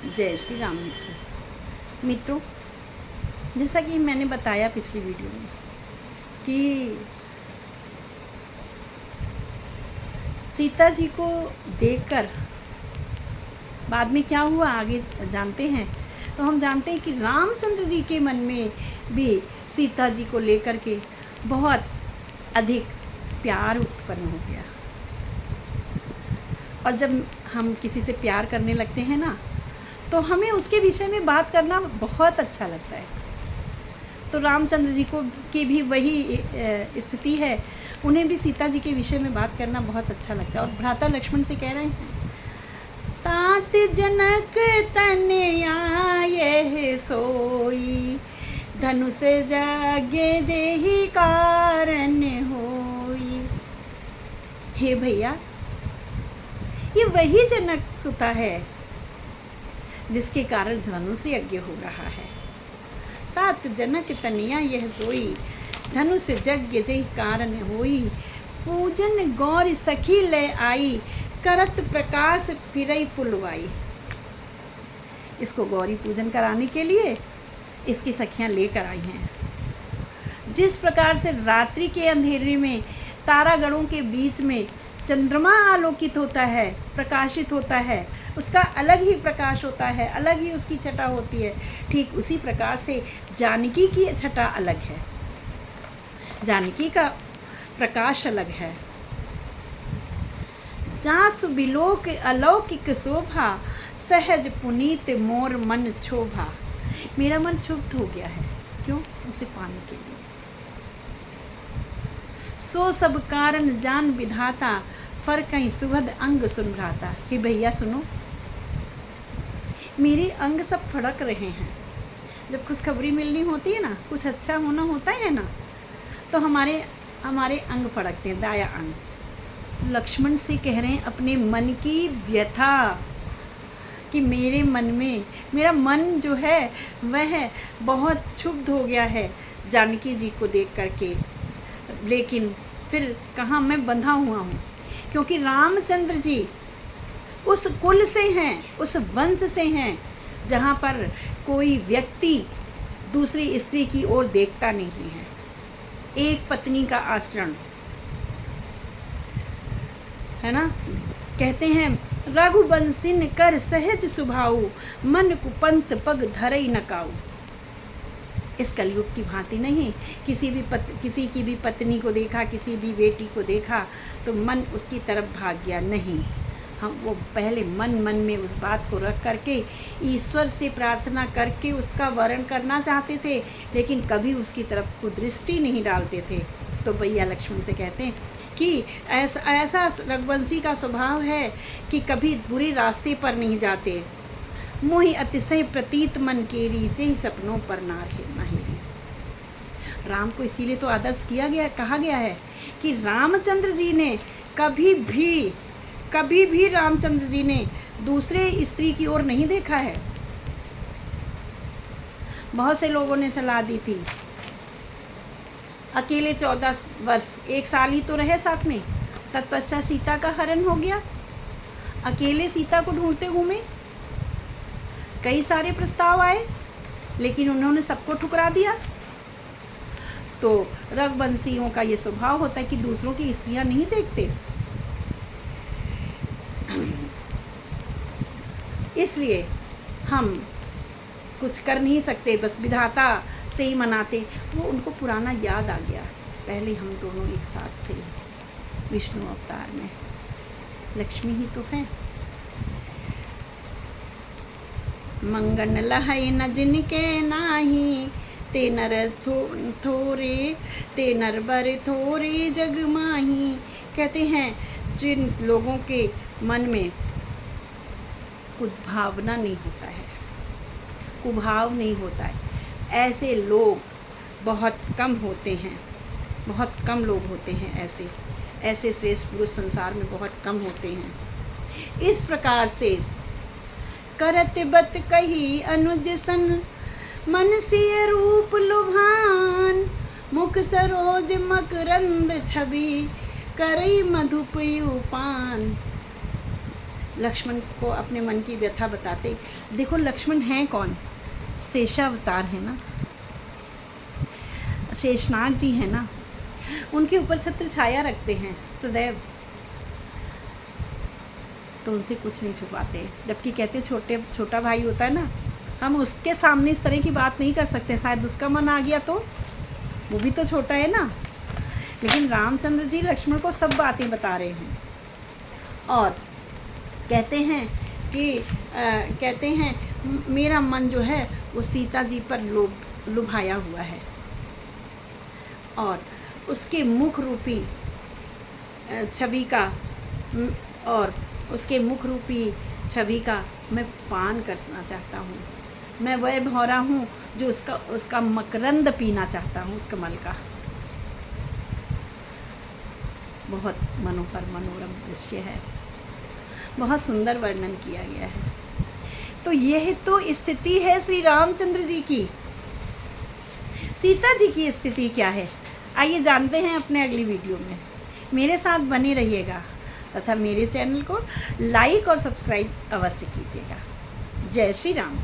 जय श्री राम मित्रों, जैसा कि मैंने बताया पिछली वीडियो में कि सीता जी को देखकर बाद में क्या हुआ आगे जानते हैं। तो हम जानते हैं कि रामचंद्र जी के मन में भी सीता जी को लेकर के बहुत अधिक प्यार उत्पन्न हो गया। और जब हम किसी से प्यार करने लगते हैं ना, तो हमें उसके विषय में बात करना बहुत अच्छा लगता है। तो रामचंद्र जी को की भी वही स्थिति है, उन्हें भी सीता जी के विषय में बात करना बहुत अच्छा लगता है। और भ्राता लक्ष्मण से कह रहे हैं, तात जनक तनया यह सोई, धनुष जागे जेहि कारण होई। हे भैया, ये वही जनक सुता है जिसके कारण धनुष यज्ञ हो रहा है। तात जनक तनिया यह सोई, धनुष यज्ञ जय कारण होई। पूजन गौर सखी ले आई, करत प्रकाश फिरई फुलवाई। इसको गौरी पूजन कराने के लिए इसकी सखियां लेकर आई हैं। जिस प्रकार से रात्रि के अंधेरे में तारागणों के बीच में चंद्रमा आलोकित होता है, प्रकाशित होता है, उसका अलग ही प्रकाश होता है, अलग ही उसकी छटा होती है, ठीक उसी प्रकार से जानकी की छटा अलग है, जानकी का प्रकाश अलग है। जासु बिलोक अलौकिक शोभा, सहज पुनीत मोर मन क्षोभा। मेरा मन क्षुब्ध हो गया है, क्यों? उसे पाने के लिए। सो सब कारण जान विधाता, फर कहीं सुभद अंग सुन भ्राता। हे भैया सुनो, मेरे अंग सब फड़क रहे हैं। जब खुशखबरी मिलनी होती है ना, कुछ अच्छा होना होता है ना, तो हमारे अंग फड़कते हैं, दाया अंग। तो लक्ष्मण से कह रहे हैं अपने मन की व्यथा कि मेरे मन में, मेरा मन जो है वह बहुत क्षुब्ध हो गया है जानकी जी को देख करके। लेकिन फिर कहाँ मैं बंधा हुआ हूँ, क्योंकि रामचंद्र जी उस कुल से हैं, उस वंश से हैं जहाँ पर कोई व्यक्ति दूसरी स्त्री की ओर देखता नहीं है। एक पत्नी का आचरण है ना। कहते हैं, रघुबंसिन कर सहज सुभाऊ, मन कुपंत पग धरई नकाऊ। इस कलयुग की भांति नहीं, किसी की भी पत्नी को देखा, किसी भी बेटी को देखा तो मन उसकी तरफ भाग गया, नहीं। हम वो पहले मन में उस बात को रख करके ईश्वर से प्रार्थना करके उसका वर्ण करना चाहते थे, लेकिन कभी उसकी तरफ को दृष्टि नहीं डालते थे। तो भैया लक्ष्मण से कहते हैं कि ऐसा रघुवंशी का स्वभाव है कि कभी बुरे रास्ते पर नहीं जाते। मोहि अतिशय प्रतीत मन केरी, जय सपनों पर नाहेरी। राम को इसीलिए तो आदर्श कहा गया है कि रामचंद्र जी ने कभी भी रामचंद्र जी ने दूसरे स्त्री की ओर नहीं देखा है। बहुत से लोगों ने सलाह दी थी, अकेले 14 वर्ष, 1 साल ही तो रहे साथ में, तत्पश्चात सीता का हरण हो गया। अकेले सीता को ढूंढते घूमे, कई सारे प्रस्ताव आए, लेकिन उन्होंने सबको ठुकरा दिया। तो रघुवंशियों का ये स्वभाव होता है कि दूसरों की स्त्रियां नहीं देखते, इसलिए हम कुछ कर नहीं सकते, बस विधाता से ही मनाते। वो उनको पुराना याद आ गया, पहले हम दोनों एक साथ थे विष्णु अवतार में, लक्ष्मी ही तो है। मंगन लहै न जिनके नाही, ते नर थोरे, ते नर बर थोरे जग माही। कहते हैं, जिन लोगों के मन में कुभावना नहीं होता है, कुभाव नहीं होता है, ऐसे लोग बहुत कम होते हैं, बहुत कम लोग होते हैं। ऐसे श्रेष्ठ पुरुष संसार में बहुत कम होते हैं। इस प्रकार से करत बत कही अनुज सन, मन सिय रूप लुभान। मुख सरोज मकरंद छवि, करई मधुपयु पान। लक्ष्मण को अपने मन की व्यथा बताते। देखो लक्ष्मण हैं कौन? शेषावतार है ना, शेषनाग जी हैं ना, उनके ऊपर छत्र छाया रखते हैं सदैव, तो उनसे कुछ नहीं छुपाते। जबकि कहते छोटा भाई होता है ना, हम उसके सामने इस तरह की बात नहीं कर सकते, शायद उसका मन आ गया तो, वो भी तो छोटा है ना। लेकिन रामचंद्र जी लक्ष्मण को सब बातें बता रहे हैं और कहते हैं मेरा मन जो है वो सीता जी पर लुभाया हुआ है और उसके मुख रूपी छवि का मैं पान करना चाहता हूँ। मैं वह भौरा हूँ जो उसका मकरंद पीना चाहता हूँ, उस कमल का। बहुत मनोहर मनोरम दृश्य है, बहुत सुंदर वर्णन किया गया है। तो यह तो स्थिति है श्री रामचंद्र जी की। सीता जी की स्थिति क्या है, आइए जानते हैं अपने अगली वीडियो में। मेरे साथ बने रहिएगा तथा मेरे चैनल को लाइक और सब्सक्राइब अवश्य कीजिएगा। जय श्री राम।